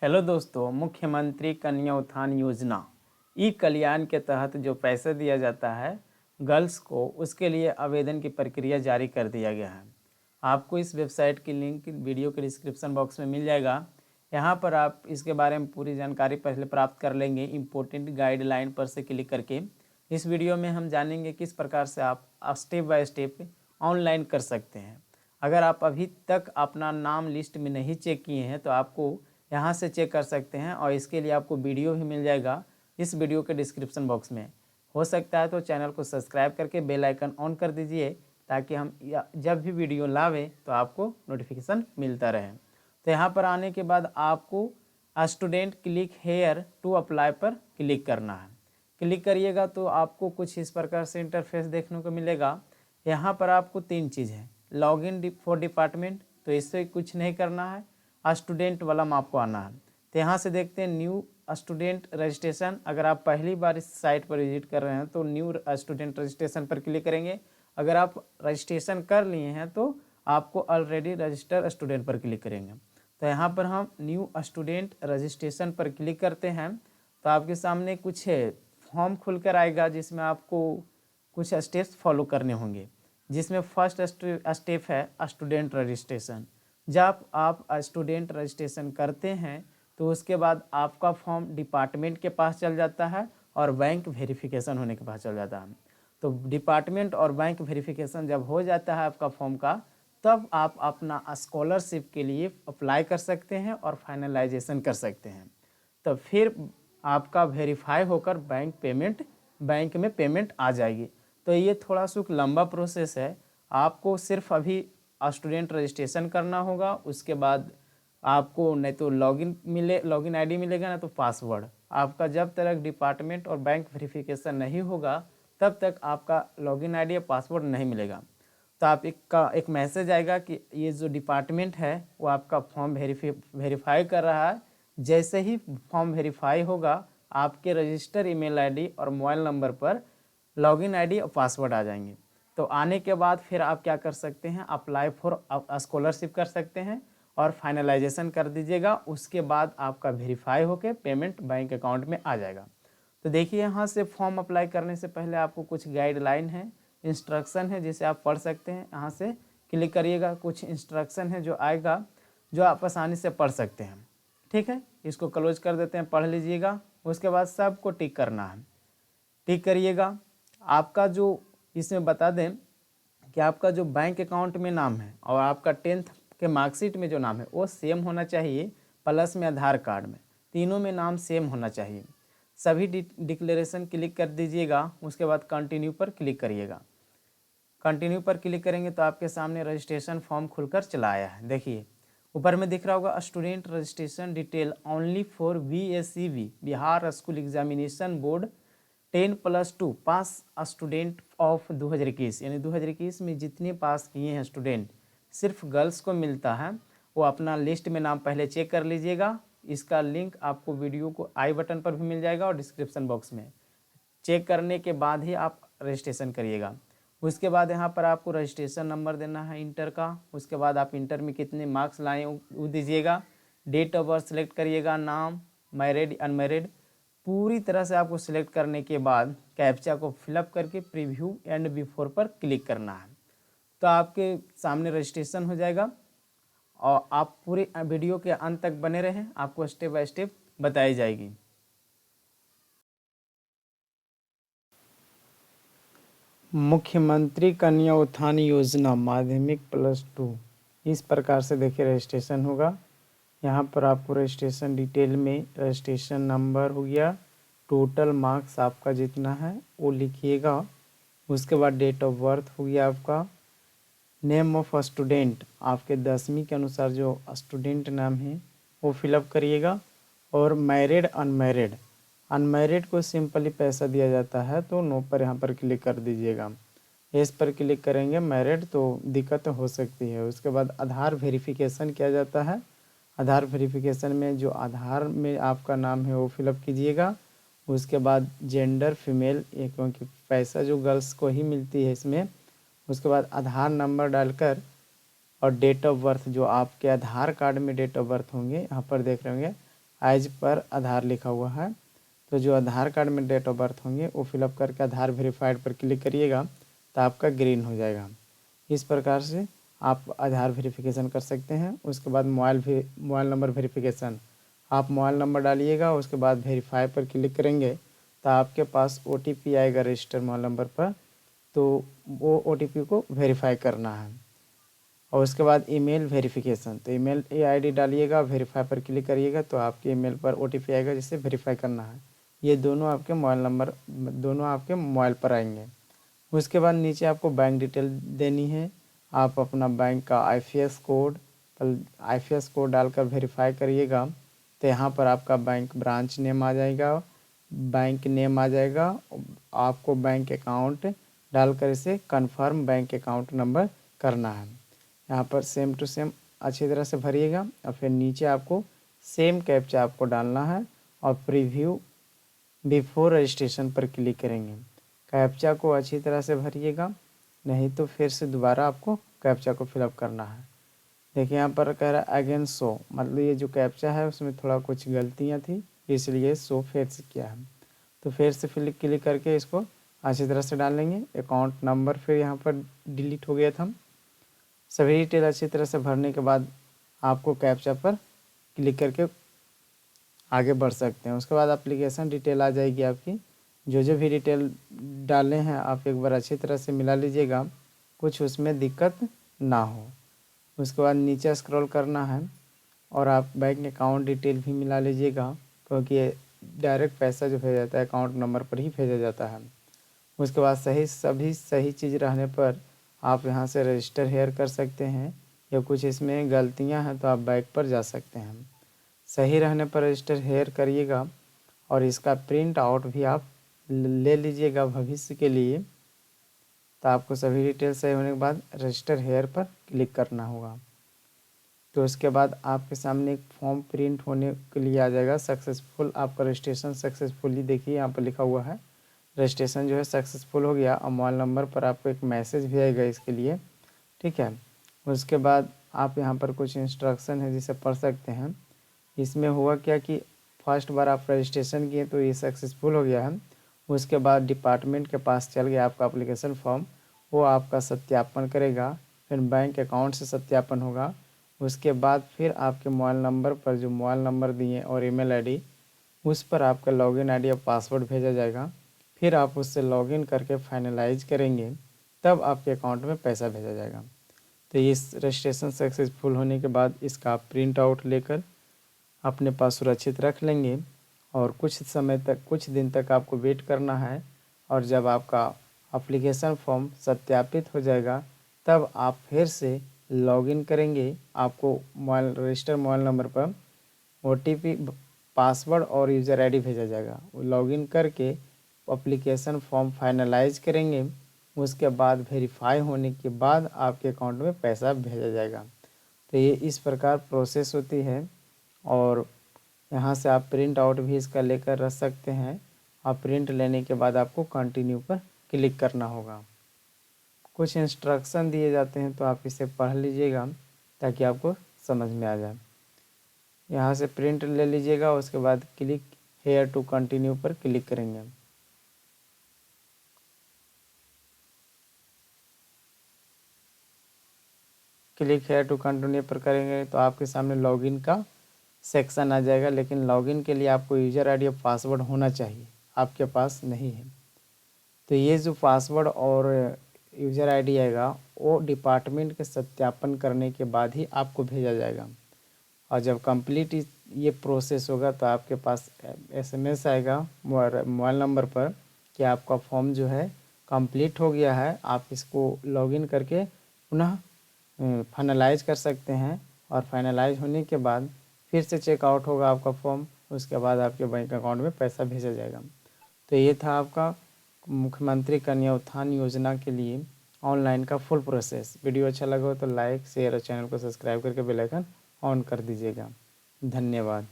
Hello दोस्तों, मुख्यमंत्री कन्या उत्थान योजना ई कल्याण के तहत जो पैसा दिया जाता है गर्ल्स को, उसके लिए आवेदन की प्रक्रिया जारी कर दिया गया है। आपको इस वेबसाइट की लिंक वीडियो के डिस्क्रिप्शन बॉक्स में मिल जाएगा। यहाँ पर आप इसके बारे में पूरी जानकारी पहले प्राप्त कर लेंगे। इम्पोर्टेंट गाइडलाइन पर से क्लिक करके इस वीडियो में हम जानेंगे किस प्रकार से आप स्टेप बाय स्टेप ऑनलाइन कर सकते हैं। अगर आप अभी तक अपना नाम लिस्ट में नहीं चेक किए हैं तो आपको यहाँ से चेक कर सकते हैं, और इसके लिए आपको वीडियो भी मिल जाएगा इस वीडियो के डिस्क्रिप्शन बॉक्स में। हो सकता है तो चैनल को सब्सक्राइब करके बेल आइकन ऑन कर दीजिए, ताकि हम जब भी वीडियो लावें तो आपको नोटिफिकेशन मिलता रहे। तो यहाँ पर आने के बाद आपको student click here to apply पर क्लिक करना है। क्लिक करिएगा तो आपको कुछ इस प्रकार से इंटरफेस देखने को मिलेगा। यहाँ पर आपको तीन चीज़ है। लॉगिन फॉर डिपार्टमेंट, तो इससे कुछ नहीं करना है। स्टूडेंट वाला में आपको आना है। तो यहाँ से देखते हैं न्यू स्टूडेंट रजिस्ट्रेशन। अगर आप पहली बार इस साइट पर विजिट कर रहे हैं तो न्यू स्टूडेंट रजिस्ट्रेशन पर क्लिक करेंगे। अगर आप रजिस्ट्रेशन कर लिए हैं तो आपको ऑलरेडी रजिस्टर स्टूडेंट पर क्लिक करेंगे। तो यहाँ पर हम न्यू स्टूडेंट रजिस्ट्रेशन पर क्लिक करते हैं तो आपके सामने कुछ फॉर्म खुलकर आएगा, जिसमें आपको कुछ स्टेप्स फॉलो करने होंगे। जिसमें फर्स्ट स्टेप है स्टूडेंट रजिस्ट्रेशन। जब आप स्टूडेंट रजिस्ट्रेशन करते हैं तो उसके बाद आपका फॉर्म डिपार्टमेंट के पास चल जाता है और बैंक वेरिफिकेशन होने के पास चल जाता है। तो डिपार्टमेंट और बैंक वेरिफिकेशन जब हो जाता है आपका फॉर्म का, तब आप अपना स्कॉलरशिप के लिए अप्लाई कर सकते हैं और फाइनलाइजेशन कर सकते हैं। तो फिर आपका वेरीफाई होकर बैंक में पेमेंट आ जाएगी। तो ये थोड़ा सा लंबा प्रोसेस है। आपको सिर्फ अभी स्टूडेंट रजिस्ट्रेशन करना होगा। उसके बाद आपको नहीं तो लॉगिन आईडी मिलेगा, ना तो पासवर्ड। आपका जब तक डिपार्टमेंट और बैंक वेरिफिकेशन नहीं होगा तब तक आपका लॉगिन आईडी या पासवर्ड नहीं मिलेगा। तो आप एक मैसेज आएगा कि ये जो डिपार्टमेंट है वो आपका फॉर्म वेरीफाई कर रहा है। जैसे ही फॉर्म वेरीफाई होगा, आपके रजिस्टर ईमेल आईडी और मोबाइल नंबर पर लॉगिन आईडी और पासवर्ड आ जाएंगे। तो आने के बाद फिर आप क्या कर सकते हैं, अप्लाई फॉर स्कॉलरशिप कर सकते हैं और फाइनलाइजेशन कर दीजिएगा। उसके बाद आपका वेरीफाई होकर पेमेंट बैंक अकाउंट में आ जाएगा। तो देखिए, यहाँ से फॉर्म अप्लाई करने से पहले आपको कुछ गाइडलाइन है, इंस्ट्रक्शन है, जिसे आप पढ़ सकते हैं। यहाँ से क्लिक करिएगा, कुछ इंस्ट्रक्शन है जो आएगा, जो आप आसानी से पढ़ सकते हैं। ठीक है, इसको क्लोज कर देते हैं, पढ़ लीजिएगा। उसके बाद सबको टिक करना है। टिक करिएगा। आपका जो इसमें बता दें कि आपका जो बैंक अकाउंट में नाम है और आपका 10th के मार्कशीट में जो नाम है वो सेम होना चाहिए, प्लस में आधार कार्ड में, तीनों में नाम सेम होना चाहिए। सभी डिक्लेरेशन क्लिक कर दीजिएगा। उसके बाद कंटिन्यू पर क्लिक करिएगा। कंटिन्यू पर क्लिक करेंगे तो आपके सामने रजिस्ट्रेशन फॉर्म खुलकर चला आया है। देखिए ऊपर में दिख रहा होगा student registration detail only for BSEB Bihar school examination board 10+2 pass student of 2021, यानी 2021 में जितने पास किए हैं स्टूडेंट, सिर्फ गर्ल्स को मिलता है। वो अपना लिस्ट में नाम पहले चेक कर लीजिएगा। इसका लिंक आपको वीडियो को आई बटन पर भी मिल जाएगा और डिस्क्रिप्शन बॉक्स में। चेक करने के बाद ही आप रजिस्ट्रेशन करिएगा। उसके बाद यहाँ पर आपको रजिस्ट्रेशन नंबर देना है इंटर का। उसके बाद आप इंटर में कितने मार्क्स लाए वो दीजिएगा। डेट ऑफ बर्थ सेलेक्ट करिएगा, नाम, मैरिड, अनमैरिड, पूरी तरह से आपको सिलेक्ट करने के बाद कैप्चा को फिलअप करके प्रीव्यू एंड बिफोर पर क्लिक करना है। तो आपके सामने रजिस्ट्रेशन हो जाएगा। और आप पूरे वीडियो के अंत तक बने रहें, आपको स्टेप बाय स्टेप बताई जाएगी। मुख्यमंत्री कन्या उत्थान योजना माध्यमिक +2, इस प्रकार से देखिए रजिस्ट्रेशन होगा। यहाँ पर आपको रजिस्ट्रेशन डिटेल में रजिस्ट्रेशन नंबर हो गया, टोटल मार्क्स आपका जितना है वो लिखिएगा। उसके बाद डेट ऑफ बर्थ हो गया आपका, नेम ऑफ स्टूडेंट, आपके 10वीं के अनुसार जो स्टूडेंट नाम है वो फिलअप करिएगा। और मैरिड, अनमैरिड, अनमैरिड को सिंपली पैसा दिया जाता है तो नो पर यहाँ पर क्लिक कर दीजिएगा। इस पर क्लिक करेंगे मैरिड तो दिक्कत हो सकती है। उसके बाद आधार वेरिफिकेशन किया जाता है। आधार वेरिफिकेशन में जो आधार में आपका नाम है वो फिलअप कीजिएगा। उसके बाद जेंडर फीमेल, ये क्योंकि पैसा जो गर्ल्स को ही मिलती है इसमें। उसके बाद आधार नंबर डालकर और डेट ऑफ बर्थ, जो आपके आधार कार्ड में डेट ऑफ बर्थ होंगे, यहाँ पर देख रहे होंगे एज पर आधार लिखा हुआ है, तो जो आधार कार्ड में डेट ऑफ बर्थ होंगे वो फिलअप करके आधार वेरीफाइड पर क्लिक करिएगा तो आपका ग्रीन हो जाएगा। इस प्रकार से आप आधार वेरिफिकेशन कर सकते हैं। उसके बाद मोबाइल नंबर वेरिफिकेशन, आप मोबाइल नंबर डालिएगा, उसके बाद वेरीफाई पर क्लिक करेंगे तो आपके पास OTP आएगा रजिस्टर मोबाइल नंबर पर, तो वो OTP को वेरीफाई करना है। और उसके बाद ईमेल वेरिफिकेशन, तो ईमेल ID डालिएगा, वेरीफाई पर क्लिक करिएगा तो आपके ईमेल पर OTP आएगा जिसे वेरीफाई करना है। ये दोनों आपके मोबाइल नंबर दोनों आपके मोबाइल पर आएंगे। उसके बाद नीचे आपको बैंक डिटेल देनी है। आप अपना बैंक का IFS कोड डालकर वेरीफाई करिएगा तो यहाँ पर आपका बैंक ब्रांच नेम आ जाएगा, बैंक नेम आ जाएगा। आपको बैंक अकाउंट डालकर इसे कंफर्म बैंक अकाउंट नंबर करना है। यहाँ पर सेम टू सेम अच्छी तरह से भरिएगा और फिर नीचे आपको सेम कैप्चा आपको डालना है और प्रीव्यू बिफोर रजिस्ट्रेशन पर क्लिक करेंगे। कैप्चा को अच्छी तरह से भरिएगा, नहीं तो फिर से दोबारा आपको कैप्चा को फिलअप करना है। देखिए यहाँ पर कह रहा है अगेन शो, मतलब ये जो कैप्चा है उसमें थोड़ा कुछ गलतियाँ थी इसलिए शो फिर से किया है। तो फिर से क्लिक करके इसको अच्छी तरह से डाल लेंगे। अकाउंट नंबर फिर यहाँ पर डिलीट हो गया था। सभी डिटेल अच्छी तरह से भरने के बाद आपको कैप्चा पर क्लिक करके आगे बढ़ सकते हैं। उसके बाद एप्लीकेशन डिटेल आ जाएगी आपकी, जो भी डिटेल डालने हैं आप एक बार अच्छी तरह से मिला लीजिएगा, कुछ उसमें दिक्कत ना हो। उसके बाद नीचे स्क्रॉल करना है और आप बैंक अकाउंट डिटेल भी मिला लीजिएगा, क्योंकि डायरेक्ट पैसा जो भेजा जाता है अकाउंट नंबर पर ही भेजा जाता है। उसके बाद सभी सही चीज़ रहने पर आप यहाँ से रजिस्टर हेयर कर सकते हैं, या कुछ इसमें गलतियाँ हैं तो आप बैक पर जा सकते हैं। सही रहने पर रजिस्टर हेयर करिएगा और इसका प्रिंट आउट भी आप ले लीजिएगा भविष्य के लिए। तो आपको सभी डिटेल सही होने के बाद रजिस्टर हेयर पर क्लिक करना होगा। तो उसके बाद आपके सामने एक फॉर्म प्रिंट होने के लिए आ जाएगा सक्सेसफुल, आपका रजिस्ट्रेशन सक्सेसफुली, देखिए यहाँ पर लिखा हुआ है रजिस्ट्रेशन जो है सक्सेसफुल हो गया। और मोबाइल नंबर पर आपको एक मैसेज भी आएगा इसके लिए, ठीक है। उसके बाद आप यहाँ पर कुछ इंस्ट्रक्शन है जिसे पढ़ सकते हैं। इसमें हुआ क्या कि फर्स्ट बार आप रजिस्ट्रेशन किए तो ये सक्सेसफुल हो गया है। उसके बाद डिपार्टमेंट के पास चल गया आपका एप्लीकेशन फॉर्म, वो आपका सत्यापन करेगा, फिर बैंक अकाउंट से सत्यापन होगा। उसके बाद फिर आपके मोबाइल नंबर पर जो मोबाइल नंबर दिए और ईमेल आईडी, उस पर आपका लॉगिन आईडी और पासवर्ड भेजा जाएगा। फिर आप उससे लॉगिन करके फाइनलाइज करेंगे, तब आपके अकाउंट में पैसा भेजा जाएगा। तो इस रजिस्ट्रेशन सक्सेसफुल होने के बाद इसका आप प्रिंट आउट लेकर अपने पास सुरक्षित रख लेंगे और कुछ दिन तक आपको वेट करना है। और जब आपका एप्लीकेशन फॉर्म सत्यापित हो जाएगा तब आप फिर से लॉगिन करेंगे। आपको रजिस्टर मोबाइल नंबर पर OTP, पासवर्ड और यूज़र आईडी भेजा जाएगा। वो लॉगिन करके एप्लीकेशन फॉर्म फाइनलाइज करेंगे। उसके बाद वेरीफाई होने के बाद आपके अकाउंट में पैसा भेजा जाएगा। तो ये इस प्रकार प्रोसेस होती है और यहाँ से आप प्रिंट आउट भी इसका लेकर रख सकते हैं। और प्रिंट लेने के बाद आपको कंटिन्यू पर क्लिक करना होगा। कुछ इंस्ट्रक्शन दिए जाते हैं तो आप इसे पढ़ लीजिएगा ताकि आपको समझ में आ जाए। यहाँ से प्रिंट ले लीजिएगा, उसके बाद क्लिक हेयर टू कंटिन्यू पर क्लिक करेंगे। क्लिक हेयर टू कंटिन्यू पर करेंगे तो आपके सामने लॉगिन का सेक्शन आ जाएगा, लेकिन लॉगिन के लिए आपको यूज़र आईडी और पासवर्ड होना चाहिए, आपके पास नहीं है। तो ये जो पासवर्ड और यूज़र आईडी आएगा वो डिपार्टमेंट के सत्यापन करने के बाद ही आपको भेजा जाएगा। और जब कंप्लीट ये प्रोसेस होगा तो आपके पास SMS आएगा मोबाइल नंबर पर कि आपका फॉर्म जो है कंप्लीट हो गया है। आप इसको लॉगिन करके पुनः फाइनलाइज कर सकते हैं और फाइनलाइज होने के बाद फिर से चेकआउट होगा आपका फॉर्म। उसके बाद आपके बैंक अकाउंट में पैसा भेजा जाएगा। तो ये था आपका मुख्यमंत्री कन्या उत्थान योजना के लिए ऑनलाइन का फुल प्रोसेस। वीडियो अच्छा लगा हो तो लाइक शेयर और चैनल को सब्सक्राइब करके बेल आइकन ऑन कर दीजिएगा। धन्यवाद।